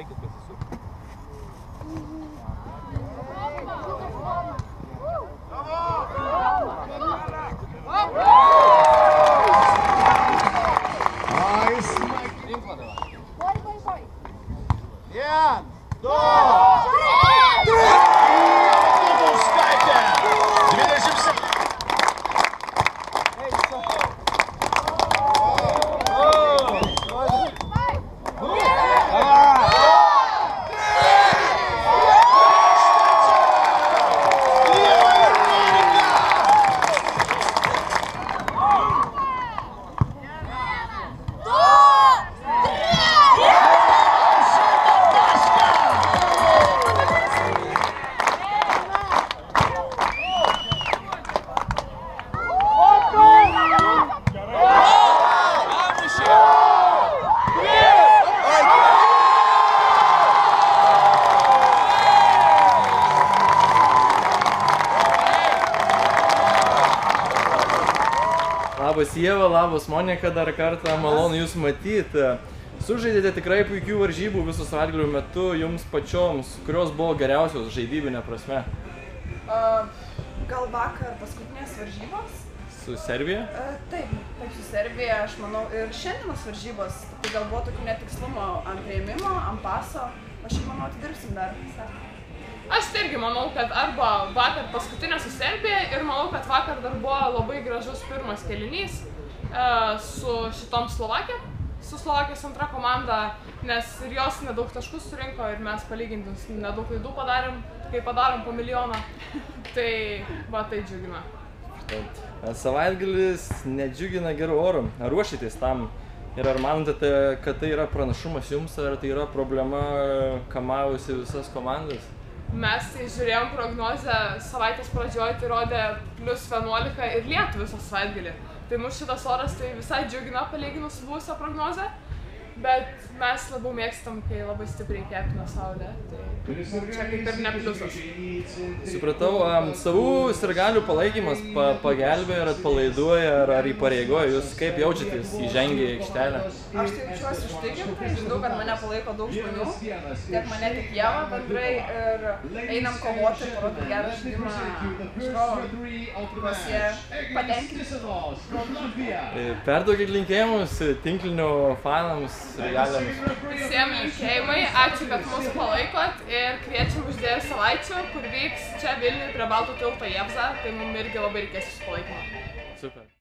Eikit pasisukti. Vien, du, Dubauskaitė. 27. Labas Ieva, labas Monika, dar kartą malonu Jūs matyti. Sužaidėte tikrai puikių varžybų visų savaitgalių metu jums pačioms, kurios buvo geriausios žaidybinė prasme? Gal vakar paskutinės varžybos? Su Serbija? Taip, su Serbija, aš manau, ir šiandienos varžybos. Tai gal buvo tokių netikslumo ant priėmimo, ant paso. Aš manau, atidirbsim dar. Aš irgi manau, kad arba vakar paskutinė su Serbija ir manau, kad vakar dar buvo labai gražus pirmas kėlinys su šitom Slovakijom. Su Slovakijos antra komanda, nes ir jos nedaug taškus surinko ir mes palyginti nedaug klaidų padarėm, kai padarom po milijoną. Tai va, tai džiugina. Savaitgalis nedžiugina gerų orų. Ar ruošitės tam? Ir ar manote, kad tai yra pranašumas jums, ar tai yra problema kamavusi visas komandas? Mes tai žiūrėjom prognozę savaitės pradžioje, tai rodė plius 11 ir lietų visą savaitgalį. Tai mūsų šitas oras tai visai džiugina palyginus su buvusią prognozę, bet mes labiau mėgstam, kai labai stipriai kepina saulė. Tai čia kaip ir ne pliusas. Supratau, savų sirgalių palaikymas pagelbėja ir atpalaiduoja ar įpareigoja jūs, kaip jaučiatės įžengę į aikštelę? Aš tai jaučiuosi užtikrintai, žinau, kad mane palaiko daug žmonių, tiek mane, tiek Ieva bendrai ir einam kovoti, parodyti gerą žaidimą žiūrovams, kuriuos jie patenkinti. Perduokit linkėjimus tinklinio fanams, regaliams. Visiems linkėjimai, ačiū, kad mus palaikot ir kviečiam už 2 savaičių, kur vyks čia Vilniuje prie Baltų tilto Jevza, tai mums irgi labai reikės jūsų palaikymo. Super.